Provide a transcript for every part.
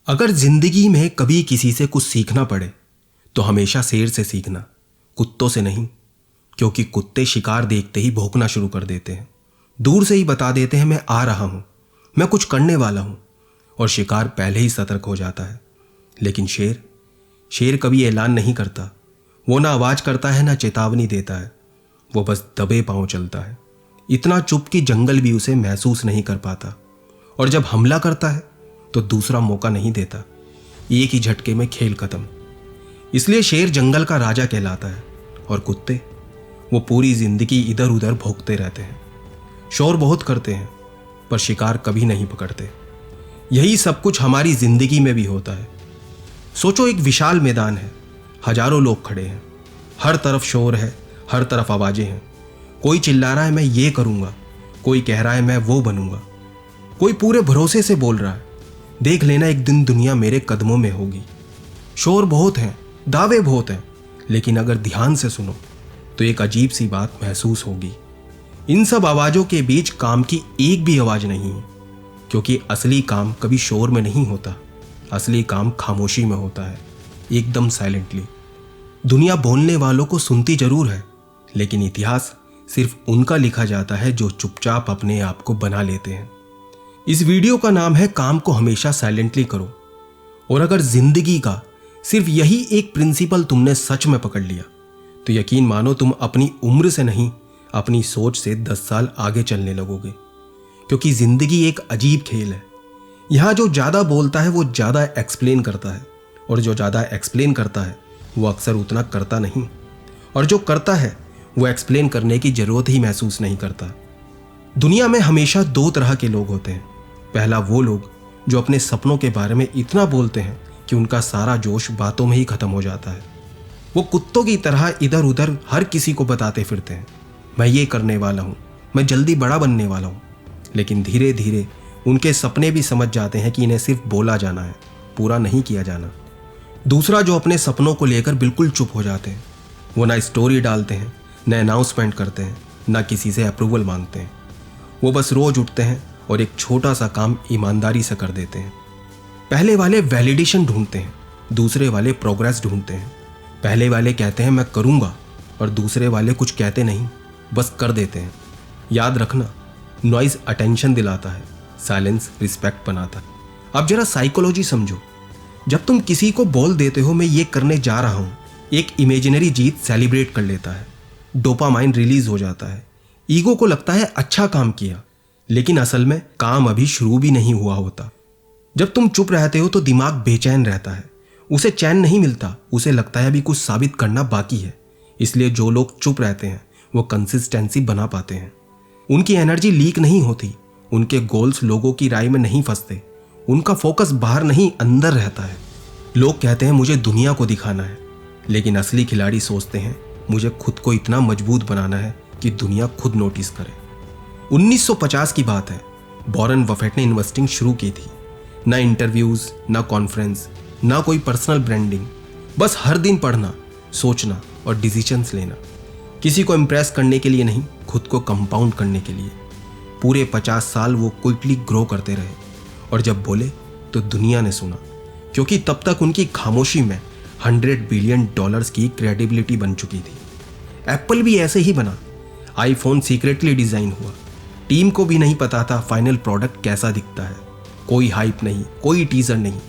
अगर जिंदगी में कभी किसी से कुछ सीखना पड़े तो हमेशा शेर से सीखना, कुत्तों से नहीं। क्योंकि कुत्ते शिकार देखते ही भौंकना शुरू कर देते हैं, दूर से ही बता देते हैं मैं आ रहा हूं, मैं कुछ करने वाला हूं, और शिकार पहले ही सतर्क हो जाता है। लेकिन शेर कभी ऐलान नहीं करता। वो ना आवाज करता है ना चेतावनी देता है, वो बस दबे पांव चलता है, इतना चुप कि जंगल भी उसे महसूस नहीं कर पाता। और जब हमला करता है तो दूसरा मौका नहीं देता, एक ही झटके में खेल खत्म। इसलिए शेर जंगल का राजा कहलाता है और कुत्ते वो पूरी जिंदगी इधर उधर भौंकते रहते हैं, शोर बहुत करते हैं पर शिकार कभी नहीं पकड़ते। यही सब कुछ हमारी जिंदगी में भी होता है। सोचो, एक विशाल मैदान है, हजारों लोग खड़े हैं, हर तरफ शोर है, हर तरफ आवाजें हैं। कोई चिल्ला रहा है मैं ये करूंगा, कोई कह रहा है मैं वो बनूंगा, कोई पूरे भरोसे से बोल रहा है देख लेना एक दिन दुनिया मेरे कदमों में होगी। शोर बहुत है, दावे बहुत हैं, लेकिन अगर ध्यान से सुनो तो एक अजीब सी बात महसूस होगी। इन सब आवाजों के बीच काम की एक भी आवाज नहीं है, क्योंकि असली काम कभी शोर में नहीं होता। असली काम खामोशी में होता है, एकदम साइलेंटली। दुनिया बोलने वालों को सुनती जरूर है, लेकिन इतिहास सिर्फ उनका लिखा जाता है जो चुपचाप अपने आप को बना लेते हैं। इस वीडियो का नाम है काम को हमेशा साइलेंटली करो। और अगर जिंदगी का सिर्फ यही एक प्रिंसिपल तुमने सच में पकड़ लिया तो यकीन मानो तुम अपनी उम्र से नहीं, अपनी सोच से 10 साल आगे चलने लगोगे। क्योंकि जिंदगी एक अजीब खेल है। यहां जो ज्यादा बोलता है वो ज्यादा एक्सप्लेन करता है, और जो ज्यादा एक्सप्लेन करता है वो अक्सर उतना करता नहीं, और जो करता है वो एक्सप्लेन करने की जरूरत ही महसूस नहीं करता। दुनिया में हमेशा 2 तरह के लोग होते हैं। पहला वो लोग जो अपने सपनों के बारे में इतना बोलते हैं कि उनका सारा जोश बातों में ही खत्म हो जाता है। वो कुत्तों की तरह इधर उधर हर किसी को बताते फिरते हैं मैं ये करने वाला हूँ, मैं जल्दी बड़ा बनने वाला हूँ। लेकिन धीरे धीरे उनके सपने भी समझ जाते हैं कि इन्हें सिर्फ बोला जाना है, पूरा नहीं किया जाना। दूसरा जो अपने सपनों को लेकर बिल्कुल चुप हो जाते हैं, वो ना स्टोरी डालते हैं, ना अनाउंसमेंट करते हैं, ना किसी से अप्रूवल मांगते हैं। वो बस रोज उठते हैं और एक छोटा सा काम ईमानदारी से कर देते हैं। पहले वाले वैलिडेशन ढूंढते हैं, दूसरे वाले प्रोग्रेस ढूंढते हैं। पहले वाले कहते हैं मैं करूंगा, और दूसरे वाले कुछ कहते नहीं, बस कर देते हैं। याद रखना, नॉइज अटेंशन दिलाता है, साइलेंस रिस्पेक्ट बनाता है। अब जरा साइकोलॉजी समझो। जब तुम किसी को बोल देते हो मैं ये करने जा रहा हूं, एक इमेजिनरी जीत सेलिब्रेट कर लेता है, डोपामाइन रिलीज हो जाता है, ईगो को लगता है अच्छा काम किया। लेकिन असल में काम अभी शुरू भी नहीं हुआ होता। जब तुम चुप रहते हो तो दिमाग बेचैन रहता है, उसे चैन नहीं मिलता, उसे लगता है अभी कुछ साबित करना बाकी है। इसलिए जो लोग चुप रहते हैं वो कंसिस्टेंसी बना पाते हैं। उनकी एनर्जी लीक नहीं होती, उनके गोल्स लोगों की राय में नहीं फंसते, उनका फोकस बाहर नहीं अंदर रहता है। लोग कहते हैं मुझे दुनिया को दिखाना है, लेकिन असली खिलाड़ी सोचते हैं मुझे खुद को इतना मजबूत बनाना है कि दुनिया खुद नोटिस करे। 1950 की बात है, वॉरेन बफेट ने इन्वेस्टिंग शुरू की थी। ना इंटरव्यूज, ना कॉन्फ्रेंस, ना कोई पर्सनल ब्रांडिंग, बस हर दिन पढ़ना, सोचना और डिसीजंस लेना। किसी को इम्प्रेस करने के लिए नहीं, खुद को कंपाउंड करने के लिए। पूरे 50 साल वो क्विकली ग्रो करते रहे, और जब बोले तो दुनिया ने सुना, क्योंकि तब तक उनकी खामोशी में $100 बिलियन की क्रेडिबिलिटी बन चुकी थी। एप्पल भी ऐसे ही बना। आईफोन सीक्रेटली डिजाइन हुआ, टीम को भी नहीं पता था फाइनल प्रोडक्ट कैसा दिखता है। कोई हाइप नहीं, कोई टीजर नहीं,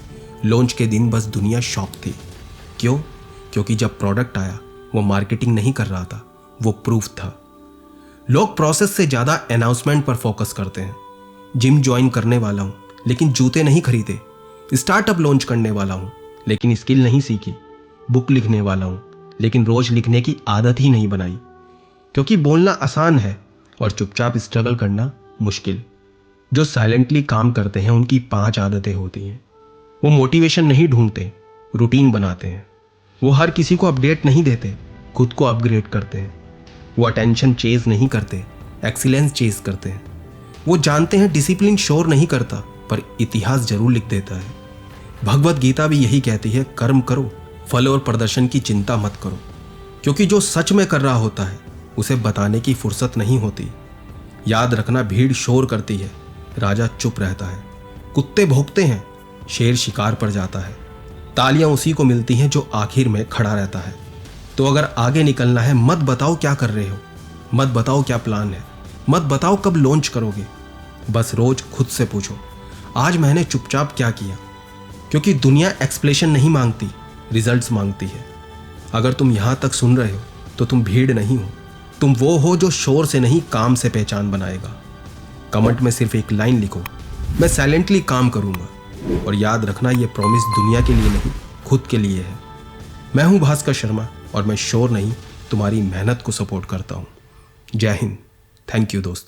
लॉन्च के दिन बस दुनिया शॉक थी। क्यों? क्योंकि जब प्रोडक्ट आया वो मार्केटिंग नहीं कर रहा था, वो प्रूफ था। लोग प्रोसेस से ज्यादा अनाउंसमेंट पर फोकस करते हैं। जिम ज्वाइन करने वाला हूं लेकिन जूते नहीं खरीदे, स्टार्टअप लॉन्च करने वाला हूं लेकिन स्किल नहीं सीखी, बुक लिखने वाला हूं लेकिन रोज लिखने की आदत ही नहीं बनाई। क्योंकि बोलना आसान है और चुपचाप स्ट्रगल करना मुश्किल। जो साइलेंटली काम करते हैं उनकी 5 आदतें होती हैं। वो मोटिवेशन नहीं ढूंढते, रूटीन बनाते हैं। वो हर किसी को अपडेट नहीं देते, खुद को अपग्रेड करते हैं। वो अटेंशन चेज नहीं करते, एक्सीलेंस चेज करते हैं। वो जानते हैं डिसिप्लिन शोर नहीं करता, पर इतिहास जरूर लिख देता है। भगवत गीता भी यही कहती है, कर्म करो, फल और प्रदर्शन की चिंता मत करो। क्योंकि जो सच में कर रहा होता है उसे बताने की फुर्सत नहीं होती। याद रखना, भीड़ शोर करती है, राजा चुप रहता है। कुत्ते भौंकते हैं, शेर शिकार पर जाता है, तालियां उसी को मिलती हैं जो आखिर में खड़ा रहता है। तो अगर आगे निकलना है, मत बताओ क्या कर रहे हो, मत बताओ क्या प्लान है, मत बताओ कब लॉन्च करोगे। बस रोज खुद से पूछो, आज मैंने चुपचाप क्या किया। क्योंकि दुनिया एक्सप्लेनेशन नहीं मांगती, रिजल्ट्स मांगती है। अगर तुम यहां तक सुन रहे हो तो तुम भीड़ नहीं हो, तुम वो हो जो शोर से नहीं काम से पहचान बनाएगा। कमेंट में सिर्फ एक लाइन लिखो, मैं साइलेंटली काम करूंगा। और याद रखना, ये प्रॉमिस दुनिया के लिए नहीं, खुद के लिए है। मैं हूं भास्कर शर्मा और मैं शोर नहीं, तुम्हारी मेहनत को सपोर्ट करता हूं। जय हिंद। थैंक यू दोस्तों।